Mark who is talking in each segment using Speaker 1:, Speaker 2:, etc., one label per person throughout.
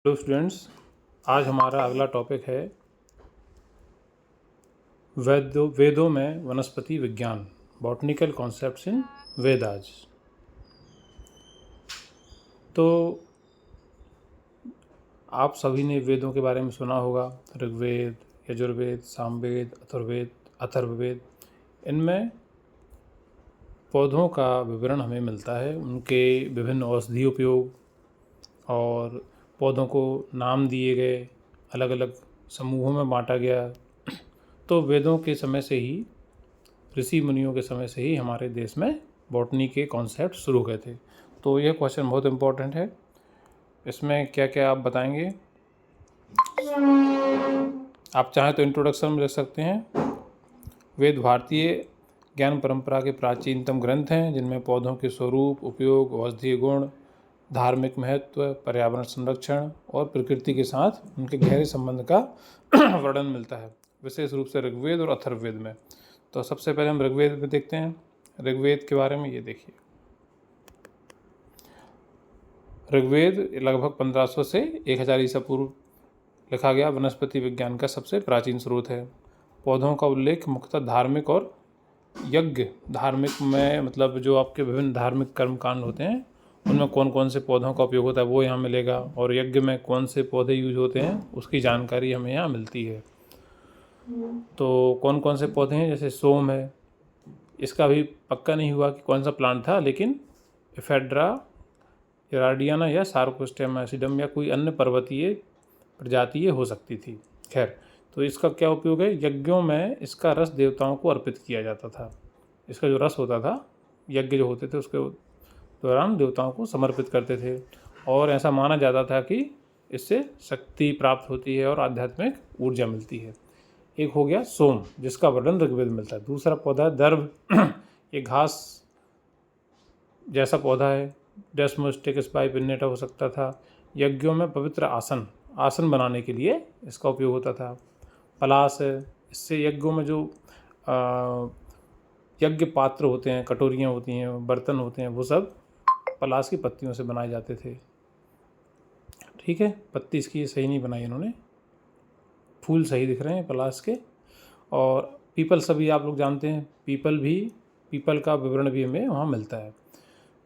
Speaker 1: Hello students, आज हमारा अगला टॉपिक है वेदों में वनस्पति विज्ञान, बॉटनिकल कॉन्सेप्ट्स इन वेदाज। तो आप सभी ने वेदों के बारे में सुना होगा, ऋग्वेद, यजुर्वेद, सामवेद, अथर्ववेद। इनमें पौधों का विवरण हमें मिलता है, उनके विभिन्न औषधीय उपयोग और पौधों को नाम दिए गए, अलग अलग समूहों में बांटा गया। तो वेदों के समय से ही, ऋषि मुनियों के समय से ही हमारे देश में बॉटनी के कॉन्सेप्ट शुरू हुए थे। तो यह क्वेश्चन बहुत इम्पोर्टेंट है। इसमें क्या क्या आप बताएंगे? आप चाहें तो इंट्रोडक्शन में लिख सकते हैं। वेद भारतीय ज्ञान परंपरा के प्राचीनतम ग्रंथ हैं, जिनमें पौधों के स्वरूप, उपयोग, औषधीय गुण, धार्मिक महत्व, पर्यावरण संरक्षण और प्रकृति के साथ उनके गहरे संबंध का वर्णन मिलता है, विशेष रूप से ऋग्वेद और अथर्ववेद में। तो सबसे पहले हम ऋग्वेद में देखते हैं। ऋग्वेद के बारे में ये देखिए। ऋग्वेद लगभग 1500 से 1000 ईसा पूर्व लिखा गया वनस्पति विज्ञान का सबसे प्राचीन स्रोत है। पौधों का उल्लेख मुख्यतः धार्मिक और यज्ञ, धार्मिक में मतलब जो आपके विभिन्न धार्मिक कर्म कांड होते हैं, उनमें कौन कौन से पौधों का उपयोग होता है वो यहाँ मिलेगा, और यज्ञ में कौन से पौधे यूज होते हैं उसकी जानकारी हमें यहाँ मिलती है। तो कौन कौन से पौधे हैं, जैसे सोम है, इसका भी पक्का नहीं हुआ कि कौन सा प्लांट था, लेकिन एफेड्रा एराडियाना या सार्कोस्टेम एसिडम या कोई अन्य पर्वतीय प्रजातीय हो सकती थी। खैर, तो इसका क्या उपयोग है? यज्ञों में इसका रस देवताओं को अर्पित किया जाता था। इसका जो रस होता था, यज्ञ जो होते थे उसके दौरान देवताओं को समर्पित करते थे, और ऐसा माना जाता था कि इससे शक्ति प्राप्त होती है और आध्यात्मिक ऊर्जा मिलती है। एक हो गया सोम, जिसका वर्णन ऋग्वेद में मिलता है। दूसरा पौधा है दर्भ ये घास जैसा पौधा है, डेस्मोस्टिक स्पाई पिन्नेटा हो सकता था। यज्ञों में पवित्र आसन बनाने के लिए इसका उपयोग होता था। पलास है, इससे यज्ञों में जो यज्ञ पात्र होते हैं, कटोरियाँ होती हैं, बर्तन होते हैं, वो सब पलास की पत्तियों से बनाए जाते थे। ठीक है, पत्ती इसकी सही नहीं बनाई इन्होंने, फूल सही दिख रहे हैं पलास के। और पीपल सभी आप लोग जानते हैं, पीपल का विवरण भी हमें वहाँ मिलता है।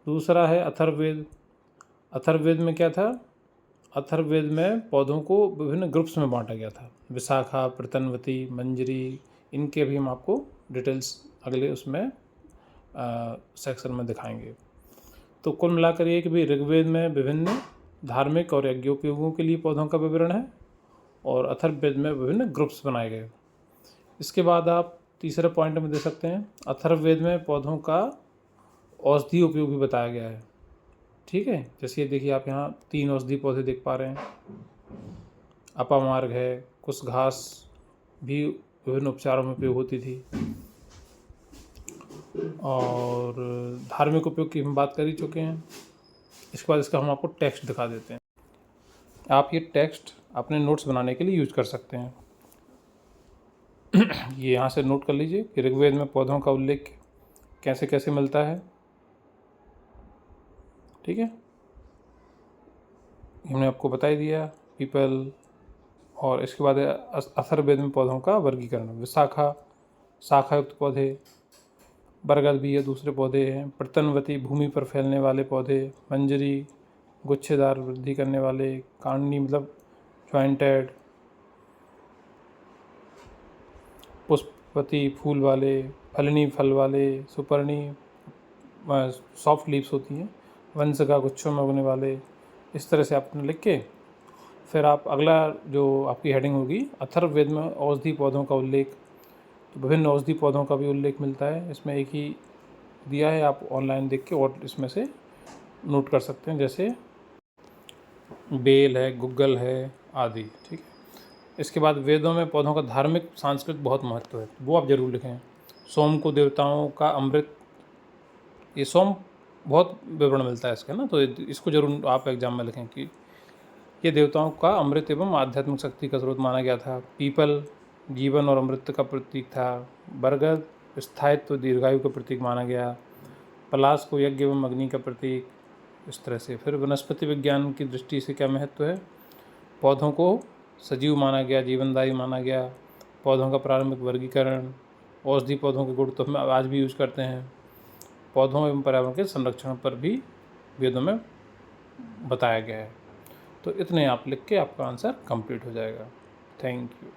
Speaker 1: दूसरा है अथर्ववेद। अथर्ववेद में क्या था? अथर्ववेद में पौधों को विभिन्न ग्रुप्स में बांटा गया था। विशाखा, प्रतनवती, मंजरी, इनके भी हम आपको डिटेल्स अगले उसमें सेक्शन में दिखाएंगे। तो कुल मिलाकर ये कि भाई ऋग्वेद में विभिन्न धार्मिक और यज्ञोपयोगों के लिए पौधों का विवरण है, और अथर्ववेद में विभिन्न ग्रुप्स बनाए गए। इसके बाद आप तीसरे पॉइंट में दे सकते हैं, अथर्ववेद में पौधों का औषधीय उपयोग भी बताया गया है। ठीक है, जैसे ये देखिए, आप यहाँ 3 औषधीय पौधे देख पा रहे हैं। अपामार्ग है, कुछ घास भी विभिन्न उपचारों में उपयोग होती थी, और धार्मिक उपयोग की हम बात कर ही चुके हैं। इसके बाद इसका हम आपको टेक्स्ट दिखा देते हैं। आप ये टेक्स्ट अपने नोट्स बनाने के लिए यूज कर सकते हैं। ये यहाँ से नोट कर लीजिए कि ऋग्वेद में पौधों का उल्लेख कैसे कैसे मिलता है। ठीक है, हमने आपको बता ही दिया पीपल। और इसके बाद अथर्ववेद में पौधों का वर्गीकरण, विशाखा शाखा युक्त पौधे, बरगद भी है, दूसरे पौधे हैं। प्रतनवती भूमि पर फैलने वाले पौधे, मंजरी गुच्छेदार वृद्धि करने वाले, कांडनी मतलब ज्वाइंटेड, पुष्पवती फूल वाले, फलनी फल वाले, सुपर्णी सॉफ्ट लीव्स होती हैं, वंशिका गुच्छों में उगने वाले। इस तरह से आपने लिख के फिर आप अगला जो आपकी हेडिंग होगी, अथर्ववेद में औषधि पौधों का उल्लेख। तो विभिन्न औषधि पौधों का भी उल्लेख मिलता है, इसमें एक ही दिया है, आप ऑनलाइन देख के और इसमें से नोट कर सकते हैं, जैसे बेल है, गुग्गल है आदि। ठीक है, इसके बाद वेदों में पौधों का धार्मिक सांस्कृतिक बहुत महत्व है, वो आप जरूर लिखें। सोम को देवताओं का अमृत, ये सोम बहुत विवरण मिलता है इसका ना, तो इसको जरूर आप एग्जाम में लिखें कि ये देवताओं का अमृत एवं आध्यात्मिक शक्ति का स्रोत माना गया था। पीपल जीवन और अमृत का प्रतीक था। बरगद स्थायित्व दीर्घायु का प्रतीक माना गया। पलाश को यज्ञ एवं अग्नि का प्रतीक। इस तरह से फिर वनस्पति विज्ञान की दृष्टि से क्या महत्व है? पौधों को सजीव माना गया, जीवनदायी माना गया। पौधों का प्रारंभिक वर्गीकरण, औषधि पौधों के गुण तो हम आज भी यूज़ करते हैं। पौधों एवं पर्यावरण के संरक्षण पर भी वेदों में बताया गया है। तो इतने आप लिख के आपका आंसर कंप्लीट हो जाएगा। Thank you.